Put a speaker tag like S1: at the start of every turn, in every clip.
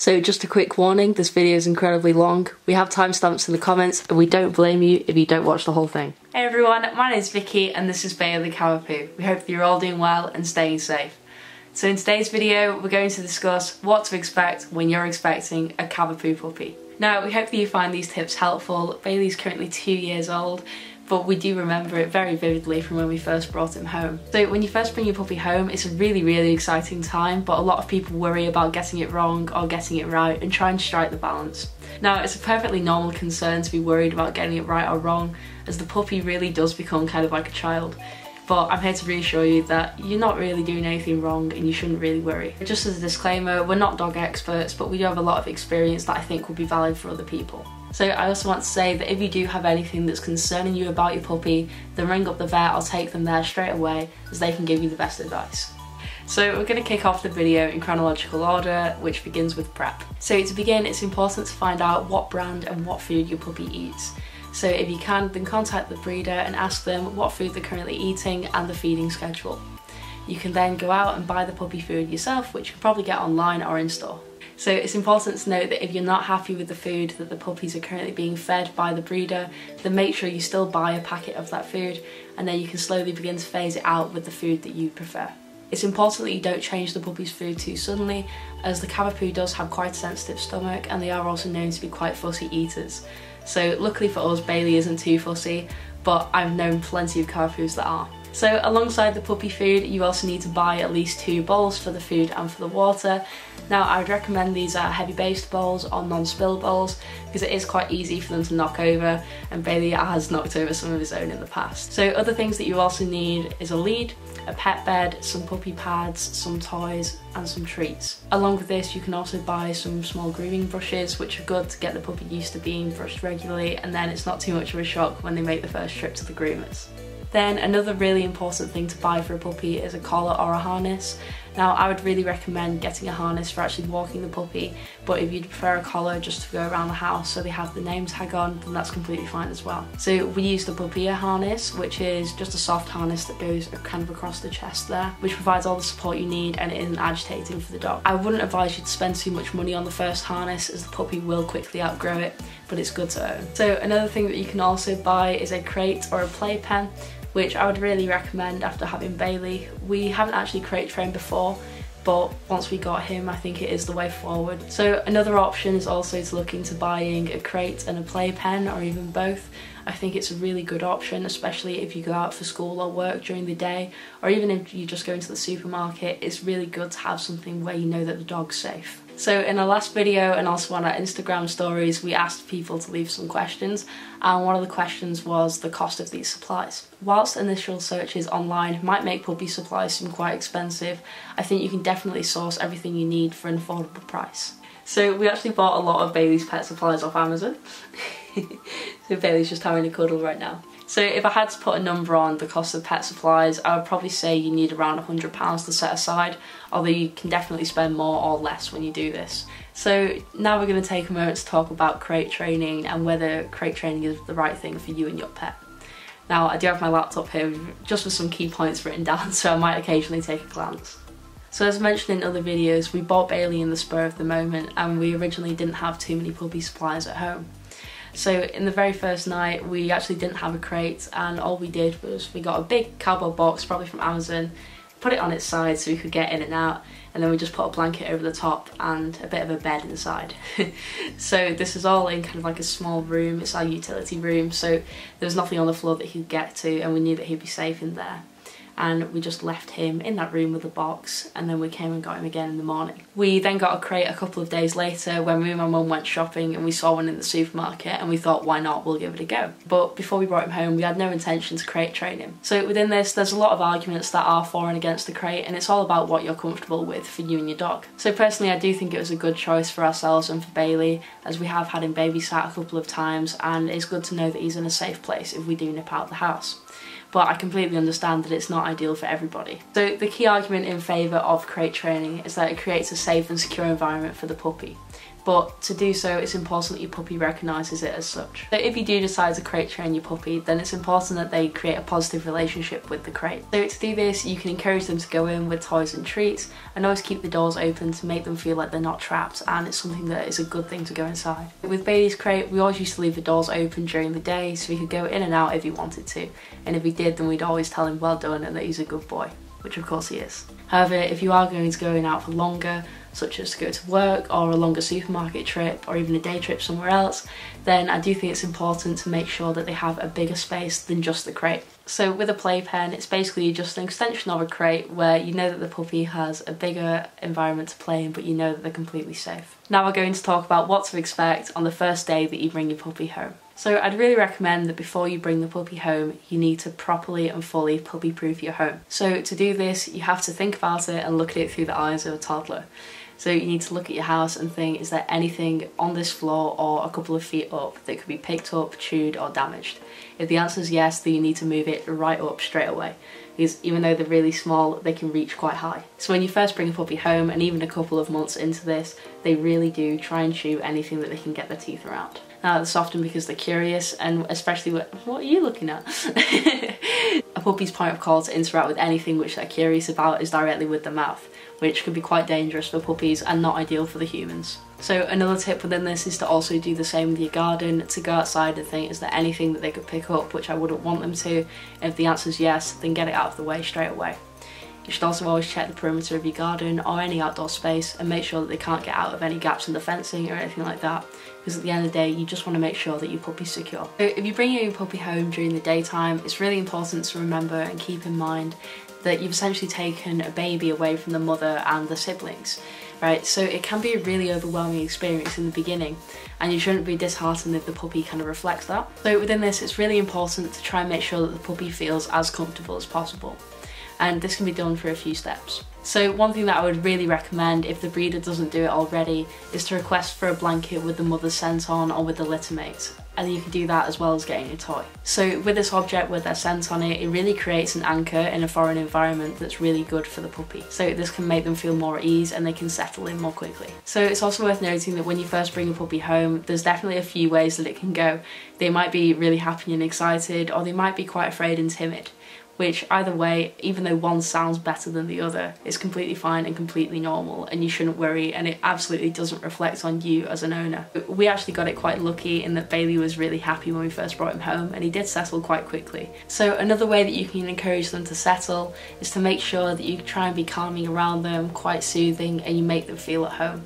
S1: So just a quick warning, this video is incredibly long. We have timestamps in the comments and we don't blame you if you don't watch the whole thing.
S2: Hey everyone, my name is Vicky and this is Bailey the Cavapoo. We hope that you're all doing well and staying safe. So in today's video, we're going to discuss what to expect when you're expecting a Cavapoo puppy. Now, we hope that you find these tips helpful. Bailey's currently 2 years old, but we do remember it very vividly from when we first brought him home. So when you first bring your puppy home, it's a really exciting time, but a lot of people worry about getting it wrong or getting it right and try and strike the balance. Now, it's a perfectly normal concern to be worried about getting it right or wrong, as the puppy really does become kind of like a child. But I'm here to reassure you that you're not really doing anything wrong and you shouldn't really worry. Just as a disclaimer, we're not dog experts, but we do have a lot of experience that I think will be valid for other people. So I also want to say that if you do have anything that's concerning you about your puppy, then ring up the vet or take them there straight away, as they can give you the best advice. So we're going to kick off the video in chronological order, which begins with prep. So to begin, it's important to find out what brand and what food your puppy eats. So if you can, then contact the breeder and ask them what food they're currently eating and the feeding schedule. You can then go out and buy the puppy food yourself, which you can probably get online or in store. So it's important to note that if you're not happy with the food that the puppies are currently being fed by the breeder, then make sure you still buy a packet of that food, and then you can slowly begin to phase it out with the food that you prefer. It's important that you don't change the puppy's food too suddenly, as the Cavapoo does have quite a sensitive stomach and they are also known to be quite fussy eaters. So luckily for us, Bailey isn't too fussy, but I've known plenty of Cavapoos that are. So alongside the puppy food, you also need to buy at least 2 bowls for the food and for the water. Now, I would recommend these are heavy based bowls or non-spill bowls, because it is quite easy for them to knock over, and Bailey has knocked over some of his own in the past. So other things that you also need is a lead, a pet bed, some puppy pads, some toys and some treats. Along with this, you can also buy some small grooming brushes, which are good to get the puppy used to being brushed regularly, and then it's not too much of a shock when they make the first trip to the groomers. Then another really important thing to buy for a puppy is a collar or a harness. Now, I would really recommend getting a harness for actually walking the puppy, but if you'd prefer a collar just to go around the house so they have the name tag on, then that's completely fine as well. So we use the puppy harness, which is just a soft harness that goes kind of across the chest there, which provides all the support you need and it isn't agitating for the dog. I wouldn't advise you to spend too much money on the first harness, as the puppy will quickly outgrow it, but it's good to own. So another thing that you can also buy is a crate or a playpen, which I would really recommend after having Bailey. We haven't actually crate trained before, but once we got him, I think it is the way forward. So another option is also to look into buying a crate and a playpen, or even both. I think it's a really good option, especially if you go out for school or work during the day, or even if you just go into the supermarket. It's really good to have something where you know that the dog's safe. So in our last video and also on our Instagram stories, we asked people to leave some questions, and one of the questions was the cost of these supplies. Whilst initial searches online might make puppy supplies seem quite expensive, I think you can definitely source everything you need for an affordable price. So we actually bought a lot of Bailey's pet supplies off Amazon. So Bailey's just having a cuddle right now. So if I had to put a number on the cost of pet supplies, I would probably say you need around £100 to set aside, although you can definitely spend more or less when you do this. So now we're going to take a moment to talk about crate training and whether crate training is the right thing for you and your pet. Now, I do have my laptop here just with some key points written down, so I might occasionally take a glance. So as mentioned in other videos, we bought Bailey in the spur of the moment, and we originally didn't have too many puppy supplies at home. So in the very first night, we actually didn't have a crate, and all we did was we got a big cardboard box, probably from Amazon, put it on its side so we could get in and out, and then we just put a blanket over the top and a bit of a bed inside. So this is all in kind of like a small room. It's our utility room, so there was nothing on the floor that he'd get to, and we knew that he'd be safe in there. And we just left him in that room with the box, and then we came and got him again in the morning. We then got a crate a couple of days later when me and my mum went shopping, and we saw one in the supermarket, and we thought, why not, we'll give it a go. But before we brought him home, we had no intention to crate train him. So within this, there's a lot of arguments that are for and against the crate, and it's all about what you're comfortable with for you and your dog. So personally, I do think it was a good choice for ourselves and for Bailey, as we have had him babysat a couple of times, and it's good to know that he's in a safe place if we do nip out the house. But I completely understand that it's not ideal for everybody. So the key argument in favour of crate training is that it creates a safe and secure environment for the puppy. but to do so it's important that your puppy recognises it as such. So if you do decide to crate train your puppy, then it's important that they create a positive relationship with the crate. So to do this, you can encourage them to go in with toys and treats, and always keep the doors open to make them feel like they're not trapped, and it's something that is a good thing to go inside. With Bailey's crate, we always used to leave the doors open during the day so he could go in and out if he wanted to, and if he did, then we'd always tell him well done and that he's a good boy, which of course he is. However, if you are going to go out for longer, such as to go to work or a longer supermarket trip or even a day trip somewhere else, then I do think it's important to make sure that they have a bigger space than just the crate. So with a playpen, it's basically just an extension of a crate where you know that the puppy has a bigger environment to play in, but you know that they're completely safe. Now we're going to talk about what to expect on the first day that you bring your puppy home. So I'd really recommend that before you bring the puppy home, you need to properly and fully puppy proof your home. So to do this, you have to think about it and look at it through the eyes of a toddler. So you need to look at your house and think, is there anything on this floor or a couple of feet up that could be picked up, chewed or damaged? If the answer is yes, then you need to move it right up straight away, because even though they're really small, they can reach quite high. So when you first bring a puppy home, and even a couple of months into this, they really do try and chew anything that they can get their teeth around. Now that's often because they're curious, and especially what are you looking at? A puppy's point of call to interact with anything which they're curious about is directly with the mouth, which can be quite dangerous for puppies and not ideal for the humans. So another tip within this is to also do the same with your garden, to go outside and think, is there anything that they could pick up, which I wouldn't want them to? And if the answer is yes, then get it out of the way straight away. You should also always check the perimeter of your garden or any outdoor space and make sure that they can't get out of any gaps in the fencing or anything like that, because at the end of the day you just want to make sure that your puppy's secure. So if you're bringing your puppy home during the daytime, it's really important to remember and keep in mind that you've essentially taken a baby away from the mother and the siblings, right? So it can be a really overwhelming experience in the beginning, and you shouldn't be disheartened if the puppy kind of reflects that. So within this, it's really important to try and make sure that the puppy feels as comfortable as possible. And this can be done through a few steps. So one thing that I would really recommend, if the breeder doesn't do it already, is to request for a blanket with the mother's scent on or with the litter mate. And you can do that as well as getting a toy. So with this object with their scent on it, it really creates an anchor in a foreign environment that's really good for the puppy. So this can make them feel more at ease and they can settle in more quickly. So it's also worth noting that when you first bring a puppy home, there's definitely a few ways that it can go. They might be really happy and excited, or they might be quite afraid and timid. Which either way, even though one sounds better than the other, is completely fine and completely normal, and you shouldn't worry, and it absolutely doesn't reflect on you as an owner. We actually got it quite lucky in that Bailey was really happy when we first brought him home, and he did settle quite quickly. So another way that you can encourage them to settle is to make sure that you try and be calming around them, quite soothing, and you make them feel at home.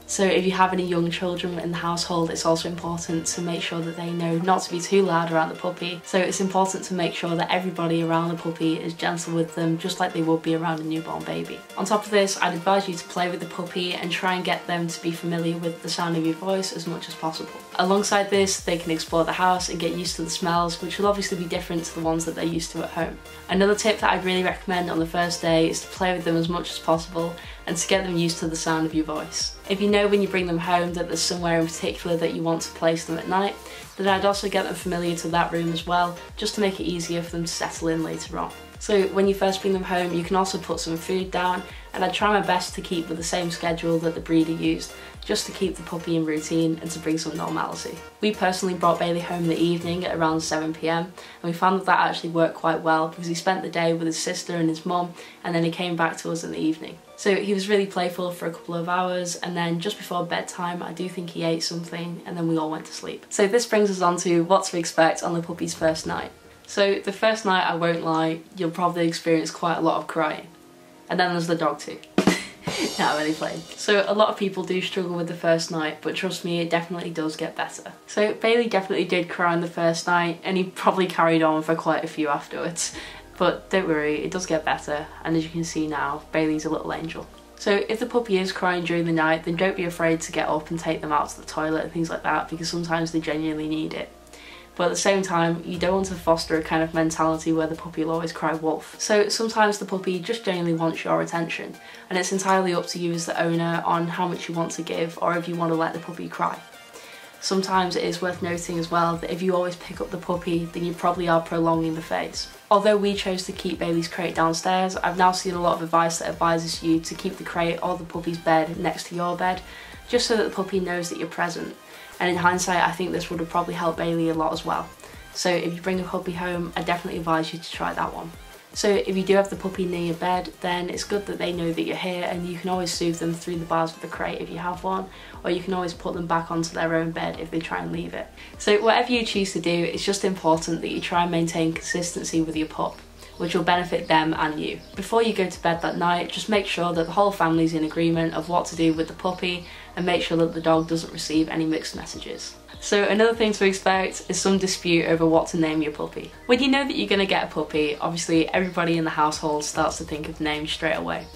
S2: So if you have any young children in the household, it's also important to make sure that they know not to be too loud around the puppy. So it's important to make sure that everybody around the puppy is gentle with them, just like they would be around a newborn baby. On top of this, I'd advise you to play with the puppy and try and get them to be familiar with the sound of your voice as much as possible. Alongside this, they can explore the house and get used to the smells, which will obviously be different to the ones that they're used to at home. Another tip that I'd really recommend on the first day is to play with them as much as possible and to get them used to the sound of your voice. If you know when you bring them home that there's somewhere in particular that you want to place them at night, then I'd also get them familiar to that room as well, just to make it easier for them to settle in later on. So when you first bring them home, you can also put some food down, and I try my best to keep with the same schedule that the breeder used, just to keep the puppy in routine and to bring some normality. We personally brought Bailey home in the evening at around 7 PM, and we found that that actually worked quite well because he spent the day with his sister and his mum, and then he came back to us in the evening. So he was really playful for a couple of hours, and then just before bedtime I do think he ate something, and then we all went to sleep. So this brings us on to what to expect on the puppy's first night. So the first night, I won't lie, you'll probably experience quite a lot of crying. And then there's the dog too. No, I'm really playing. So a lot of people do struggle with the first night, but trust me, it definitely does get better. So Bailey definitely did cry on the first night, and he probably carried on for quite a few afterwards. But don't worry, it does get better, and as you can see now, Bailey's a little angel. So if the puppy is crying during the night, then don't be afraid to get up and take them out to the toilet and things like that, because sometimes they genuinely need it. But at the same time, you don't want to foster a kind of mentality where the puppy will always cry wolf. So sometimes the puppy just genuinely wants your attention, and it's entirely up to you as the owner on how much you want to give or if you want to let the puppy cry. Sometimes it is worth noting as well that if you always pick up the puppy, then you probably are prolonging the phase. Although we chose to keep Bailey's crate downstairs, I've now seen a lot of advice that advises you to keep the crate or the puppy's bed next to your bed,
S1: just so that the puppy knows that you're present. And in hindsight, I think this would have probably helped Bailey a lot as well. So if you bring a puppy home, I definitely advise you to try that one. So if you do have the puppy near your bed, then it's good that they know that you're here, and you can always soothe them through the bars of the crate if you have one, or you can always put them back onto their own bed if they try and leave it. So whatever you choose to do, it's just important that you try and maintain consistency with your pup, which will benefit them and you. Before you go to bed that night, just make sure that the whole family's in agreement of what to do with the puppy, and make sure that the dog doesn't receive any mixed messages. So another thing to expect is some dispute over what to name your puppy. When you know that you're going to get a puppy, obviously everybody in the household starts to think of names straight away.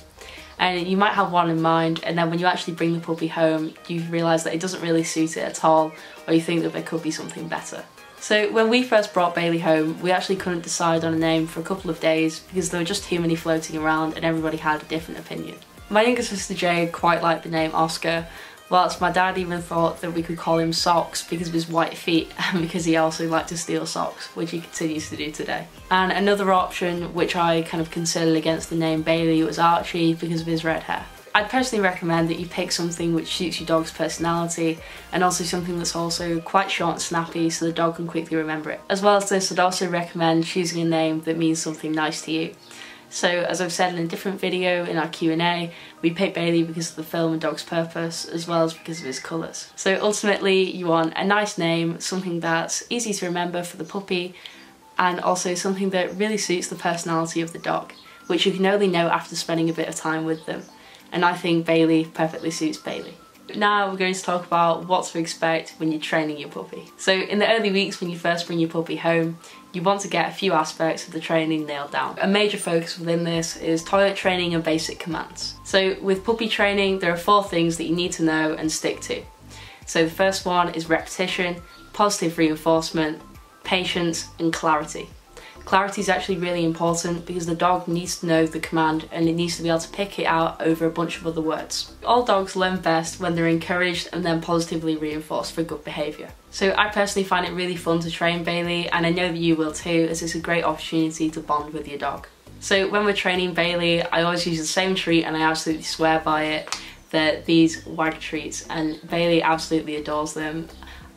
S1: And you might have one in mind, and then when you actually bring the puppy home, you realise that it doesn't really suit it at all, or you think that there could be something better. So when we first brought Bailey home, we actually couldn't decide on a name for a couple of days because there were just too many floating around and everybody had a different opinion. My younger sister Jade quite liked the name Oscar, whilst my dad even thought that we could call him Socks because of his white feet and because he also liked to steal socks, which he continues to do today. And another option which I kind of considered against the name Bailey was Archie because of his red hair. I'd personally recommend that you pick something which suits your dog's personality, and also something that's also quite short and snappy so the dog can quickly remember it. As well as this, I'd also recommend choosing a name that means something nice to you. So as I've said in a different video in our Q&A, we picked Bailey because of the film and dog's purpose, as well as because of his colours. So ultimately you want a nice name, something that's easy to remember for the puppy, and also something that really suits the personality of the dog, which you can only know after spending a bit of time with them. And I think Bailey perfectly suits Bailey. Now we're going to talk about what to expect when you're training your puppy. So in the early weeks when you first bring your puppy home, you want to get a few aspects of the training nailed down. A major focus within this is toilet training and basic commands. So with puppy training, there are 4 things that you need to know and stick to. So the first one is repetition, positive reinforcement, patience, and clarity. Clarity is actually really important because the dog needs to know the command and it needs to be able to pick it out over a bunch of other words. All dogs learn best when they're encouraged and then positively reinforced for good behaviour. So I personally find it really fun to train Bailey, and I know that you will too, as it's a great opportunity to bond with your dog. So when we're training Bailey, I always use the same treat, and I absolutely swear by it, that these wag treats, and Bailey absolutely adores them.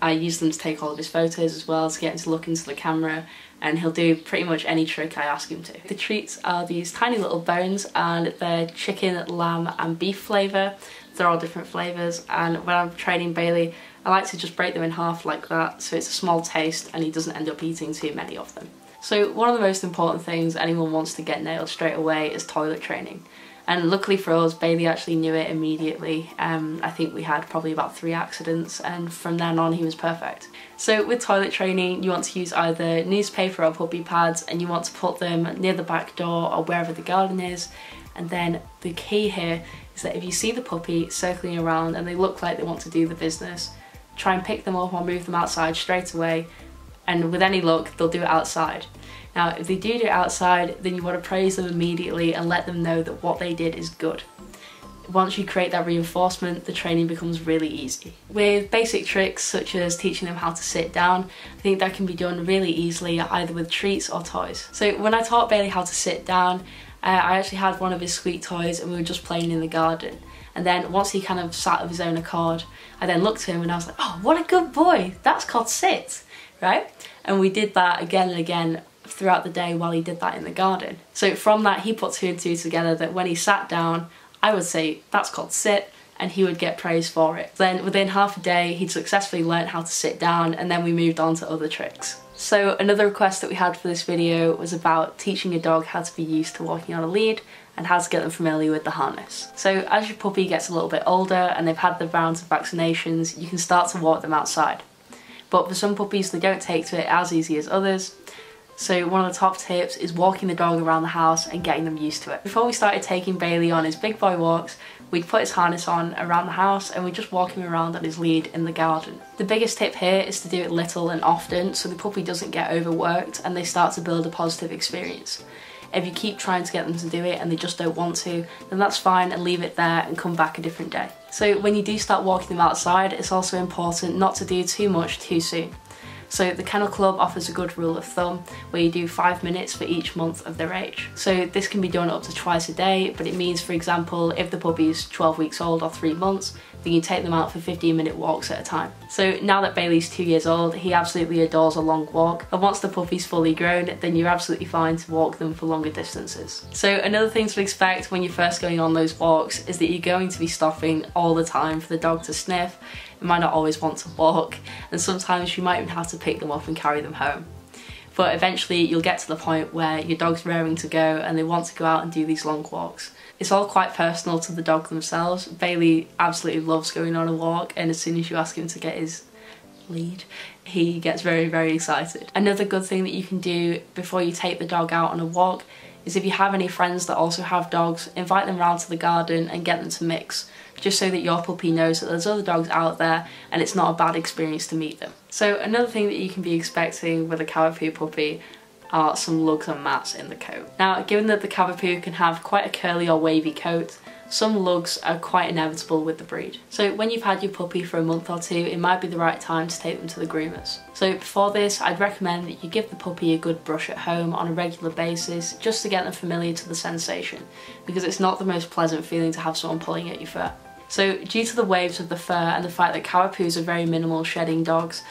S1: I use them to take all of his photos as well, to get him to look into the camera, and he'll do pretty much any trick I ask him to. The treats are these tiny little bones, and they're chicken, lamb and beef flavour. They're all different flavours, and when I'm training Bailey, I like to just break them in half like that so it's a small taste and he doesn't end up eating too many of them. So one of the most important things anyone wants to get nailed straight away is toilet training. And luckily for us, Bailey actually knew it immediately. I think we had probably about 3 accidents, and from then on he was perfect. So with toilet training, you want to use either newspaper or puppy pads, and you want to put them near the back door or wherever the garden is. And then the key here is that if you see the puppy circling around and they look like they want to do the business, try and pick them up or move them outside straight away, and with any luck they'll do it outside. Now if they do it outside, then you want to praise them immediately and let them know that what they did is good. Once you create that reinforcement, the training becomes really easy. With basic tricks such as teaching them how to sit down, I think that can be done really easily either with treats or toys. So when I taught Bailey how to sit down, I actually had one of his squeak toys and we were just playing in the garden. And then once he kind of sat of his own accord, I then looked at him and I was like, oh, what a good boy, that's called sit, right? And we did that again and again throughout the day while he did that in the garden. So from that he put 2 and 2 together, that when he sat down, I would say that's called sit, and he would get praise for it. Then within half a day he'd successfully learnt how to sit down, and then we moved on to other tricks. So another request that we had for this video was about teaching a dog how to be used to walking on a lead and how to get them familiar with the harness. So as your puppy gets a little bit older and they've had the rounds of vaccinations, you can start to walk them outside. But for some puppies they don't take to it as easy as others. So one of the top tips is walking the dog around the house and getting them used to it. Before we started taking Bailey on his big boy walks, we'd put his harness on around the house and we'd just walk him around on his lead in the garden. The biggest tip here is to do it little and often so the puppy doesn't get overworked and they start to build a positive experience. If you keep trying to get them to do it and they just don't want to, then that's fine, and leave it there and come back a different day. So when you do start walking them outside, it's also important not to do too much too soon. So the Kennel Club offers a good rule of thumb where you do 5 minutes for each month of their age. So this can be done up to twice a day, but it means, for example, if the puppy is 12 weeks old or 3 months, then you take them out for 15-minute walks at a time. So now that Bailey's 2 years old, he absolutely adores a long walk, and once the puppy's fully grown, then you're absolutely fine to walk them for longer distances. So another thing to expect when you're first going on those walks is that you're going to be stopping all the time for the dog to sniff. It might not always want to walk, and sometimes you might even have to pick them up and carry them home. But eventually you'll get to the point where your dog's raring to go and they want to go out and do these long walks. It's all quite personal to the dog themselves. Bailey absolutely loves going on a walk, and as soon as you ask him to get his lead, he gets very, very excited. Another good thing that you can do before you take the dog out on a walk is, if you have any friends that also have dogs, invite them round to the garden and get them to mix, just so that your puppy knows that there's other dogs out there and it's not a bad experience to meet them. So another thing that you can be expecting with a Cavapoo puppy are some lugs and mats in the coat. Now, given that the Cavapoo can have quite a curly or wavy coat, some lugs are quite inevitable with the breed. So when you've had your puppy for a month or two, it might be the right time to take them to the groomers. So before this, I'd recommend that you give the puppy a good brush at home on a regular basis, just to get them familiar to the sensation, because it's not the most pleasant feeling to have someone pulling at your fur. So due to the waves of the fur and the fact that Cavapoos are very minimal shedding dogs,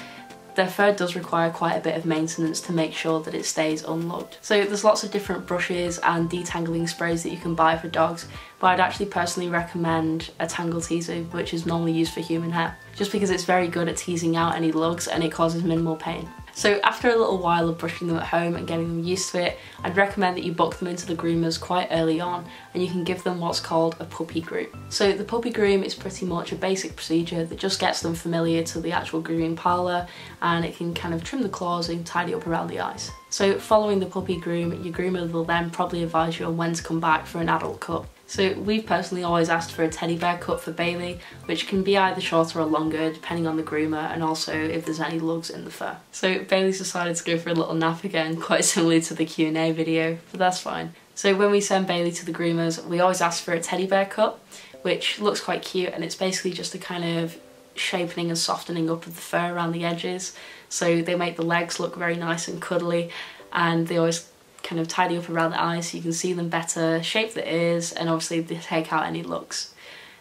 S1: their fur does require quite a bit of maintenance to make sure that it stays unlugged. So there's lots of different brushes and detangling sprays that you can buy for dogs, but I'd actually personally recommend a tangle teaser, which is normally used for human hair, just because it's very good at teasing out any lugs and it causes minimal pain. So after a little while of brushing them at home and getting them used to it, I'd recommend that you book them into the groomers quite early on, and you can give them what's called a puppy groom. So the puppy groom is pretty much a basic procedure that just gets them familiar to the actual grooming parlour, and it can kind of trim the claws and tidy up around the eyes. So following the puppy groom, your groomer will then probably advise you on when to come back for an adult cut. So we've personally always asked for a teddy bear cut for Bailey, which can be either shorter or longer depending on the groomer and also if there's any lugs in the fur. So Bailey's decided to go for a little nap again, quite similar to the Q&A video, but that's fine. So when we send Bailey to the groomers, we always ask for a teddy bear cut, which looks quite cute, and it's basically just a kind of shaping and softening up of the fur around the edges. So they make the legs look very nice and cuddly, and they always kind of tidy up around the eyes so you can see them better, shape the ears, and obviously they take out any lugs.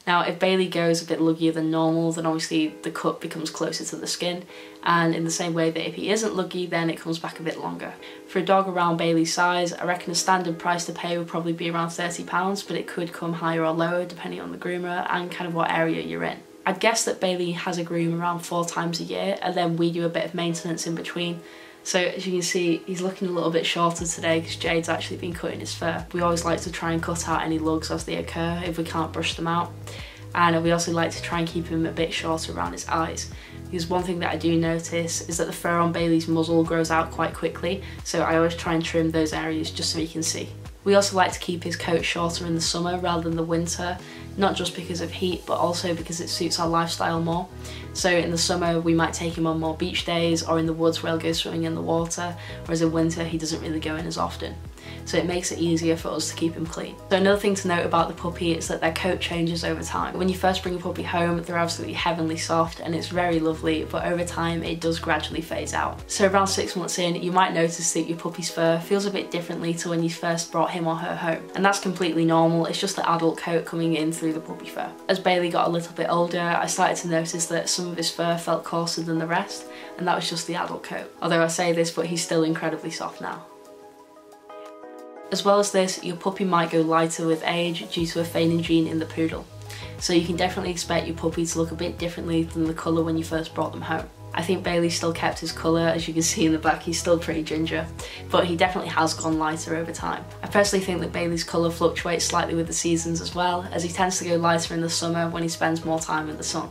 S1: Now if Bailey goes a bit luggier than normal, then obviously the cut becomes closer to the skin, and in the same way that if he isn't luggy, then it comes back a bit longer. For a dog around Bailey's size, I reckon a standard price to pay would probably be around £30, but it could come higher or lower depending on the groomer and kind of what area you're in. I'd guess that Bailey has a groom around 4 times a year, and then we do a bit of maintenance in between. So as you can see, he's looking a little bit shorter today because Jade's actually been cutting his fur. We always like to try and cut out any lugs as they occur if we can't brush them out. And we also like to try and keep him a bit shorter around his eyes. Because one thing that I do notice is that the fur on Bailey's muzzle grows out quite quickly, so I always try and trim those areas just so he can see. We also like to keep his coat shorter in the summer rather than the winter, not just because of heat, but also because it suits our lifestyle more. So in the summer we might take him on more beach days or in the woods where he'll go swimming in the water, whereas in winter he doesn't really go in as often. So it makes it easier for us to keep him clean. So another thing to note about the puppy is that their coat changes over time. When you first bring a puppy home, they're absolutely heavenly soft and it's very lovely, but over time it does gradually phase out. So around 6 months in, you might notice that your puppy's fur feels a bit differently to when you first brought him or her home. And that's completely normal, it's just the adult coat coming in through the puppy fur. As Bailey got a little bit older, I started to notice that some of his fur felt coarser than the rest, and that was just the adult coat. Although I say this, but he's still incredibly soft now. As well as this, your puppy might go lighter with age due to a fading gene in the poodle. So you can definitely expect your puppy to look a bit differently than the colour when you first brought them home. I think Bailey still kept his colour, as you can see in the back, he's still pretty ginger, but he definitely has gone lighter over time. I personally think that Bailey's colour fluctuates slightly with the seasons as well, as he tends to go lighter in the summer when he spends more time in the sun.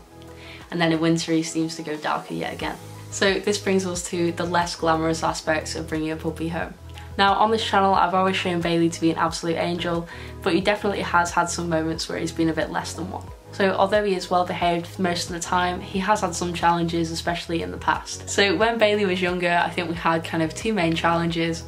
S1: And then in winter he seems to go darker yet again. So this brings us to the less glamorous aspects of bringing a puppy home. Now on this channel I've always shown Bailey to be an absolute angel, but he definitely has had some moments where he's been a bit less than one. So although he is well behaved most of the time, he has had some challenges, especially in the past. So when Bailey was younger, I think we had kind of 2 main challenges.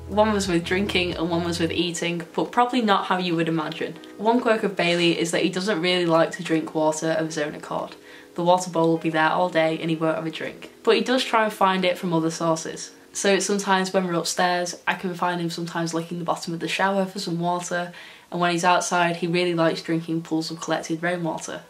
S1: One was with drinking and one was with eating, but probably not how you would imagine. One quirk of Bailey is that he doesn't really like to drink water of his own accord. The water bowl will be there all day and he won't have a drink. But he does try and find it from other sources. So sometimes when we're upstairs, I can find him sometimes licking the bottom of the shower for some water, and when he's outside, he really likes drinking pools of collected rainwater.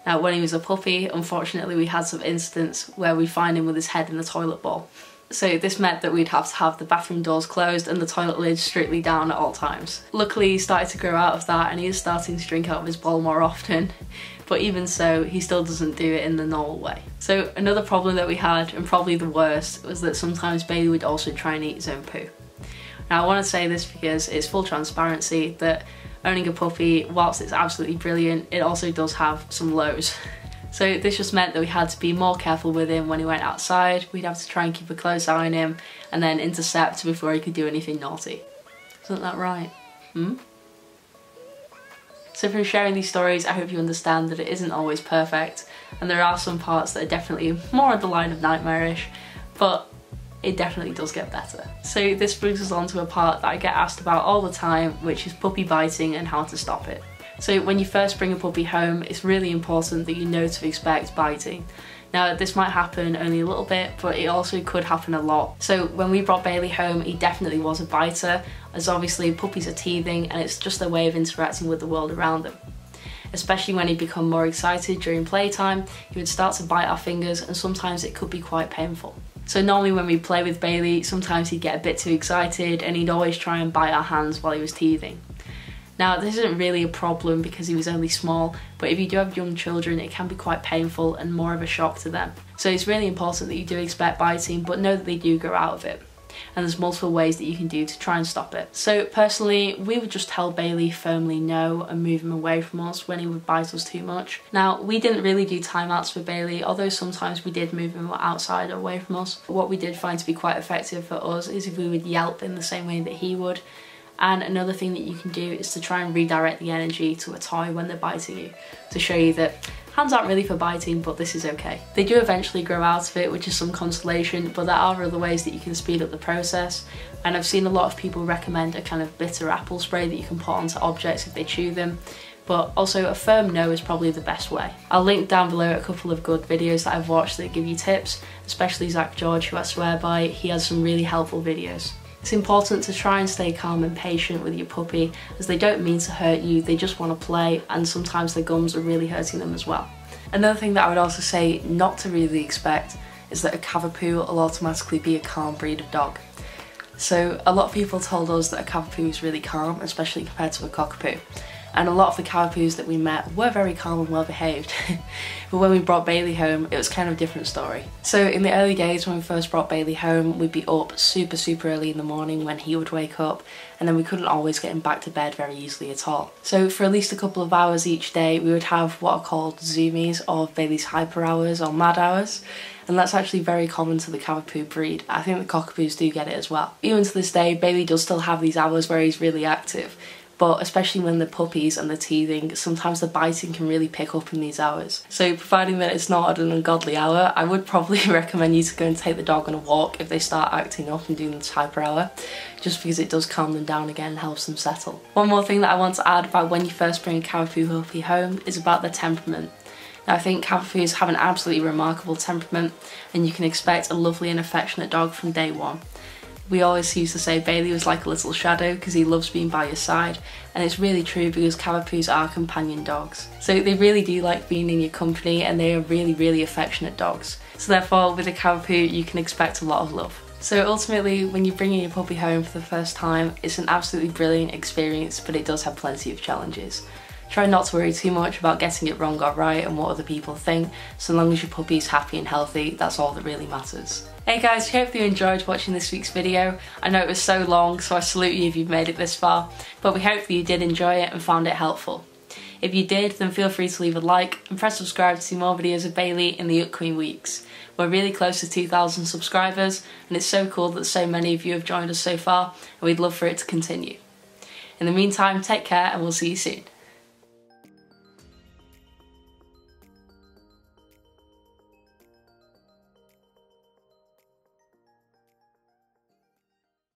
S1: Now, when he was a puppy, unfortunately we had some incidents where we find him with his head in the toilet bowl. So this meant that we'd have to have the bathroom doors closed and the toilet lid strictly down at all times. Luckily he started to grow out of that and he is starting to drink out of his bowl more often, but even so he still doesn't do it in the normal way. So another problem that we had, and probably the worst, was that sometimes Bailey would also try and eat his own poo. Now I want to say this because it's full transparency that owning a puppy, whilst it's absolutely brilliant, it also does have some lows. So this just meant that we had to be more careful with him when he went outside. We'd have to try and keep a close eye on him and then intercept before he could do anything naughty. Isn't that right? So from sharing these stories, I hope you understand that it isn't always perfect, and there are some parts that are definitely more on the line of nightmarish, but it definitely does get better. So this brings us on to a part that I get asked about all the time, which is puppy biting and how to stop it. So when you first bring a puppy home, it's really important that you know to expect biting. Now this might happen only a little bit, but it also could happen a lot. So when we brought Bailey home, he definitely was a biter, as obviously puppies are teething and it's just their way of interacting with the world around them. Especially when he'd become more excited during playtime, he would start to bite our fingers and sometimes it could be quite painful. So normally when we play with Bailey, sometimes he'd get a bit too excited and he'd always try and bite our hands while he was teething. Now this isn't really a problem because he was only small, but if you do have young children it can be quite painful and more of a shock to them. So it's really important that you do expect biting, but know that they do grow out of it. And there's multiple ways that you can do to try and stop it. So personally, we would just tell Bailey firmly no and move him away from us when he would bite us too much. Now we didn't really do timeouts for Bailey, although sometimes we did move him outside or away from us. But what we did find to be quite effective for us is if we would yelp in the same way that he would. And another thing that you can do is to try and redirect the energy to a toy when they're biting you, to show you that hands aren't really for biting, but this is okay. They do eventually grow out of it, which is some consolation, but there are other ways that you can speed up the process. And I've seen a lot of people recommend a kind of bitter apple spray that you can put onto objects if they chew them. But also a firm no is probably the best way. I'll link down below a couple of good videos that I've watched that give you tips, especially Zach George, who I swear by. He has some really helpful videos. It's important to try and stay calm and patient with your puppy, as they don't mean to hurt you, they just want to play, and sometimes their gums are really hurting them as well. Another thing that I would also say not to really expect is that a Cavapoo will automatically be a calm breed of dog. So a lot of people told us that a Cavapoo is really calm, especially compared to a Cockapoo. And a lot of the Cavapoos that we met were very calm and well behaved. But when we brought Bailey home, it was kind of a different story. So in the early days when we first brought Bailey home, we'd be up super early in the morning when he would wake up, and then we couldn't always get him back to bed very easily at all. So for at least a couple of hours each day, we would have what are called zoomies, or Bailey's hyper hours or mad hours. And that's actually very common to the Cavapoo breed. I think the Cockapoos do get it as well. Even to this day, Bailey does still have these hours where he's really active. But especially when they're puppies and they're teething, sometimes the biting can really pick up in these hours. So providing that it's not at an ungodly hour, I would probably recommend you to go and take the dog on a walk if they start acting up and doing this hyper hour, just because it does calm them down again and helps them settle. One more thing that I want to add about when you first bring a Cavapoo puppy home is about their temperament. Now I think Cavapoos have an absolutely remarkable temperament, and you can expect a lovely and affectionate dog from day one. We always used to say Bailey was like a little shadow because he loves being by your side, and it's really true because Cavapoos are companion dogs. So they really do like being in your company, and they are really affectionate dogs. So therefore with a Cavapoo you can expect a lot of love. So ultimately when you're bringing your puppy home for the first time, it's an absolutely brilliant experience, but it does have plenty of challenges. Try not to worry too much about getting it wrong or right and what other people think. So long as your puppy is happy and healthy, that's all that really matters. Hey guys, I hope you enjoyed watching this week's video. I know it was so long, so I salute you if you've made it this far, but we hope that you did enjoy it and found it helpful. If you did, then feel free to leave a like and press subscribe to see more videos of Bailey in the upcoming weeks. We're really close to 2,000 subscribers, and it's so cool that so many of you have joined us so far, and we'd love for it to continue. In the meantime, take care and we'll see you soon.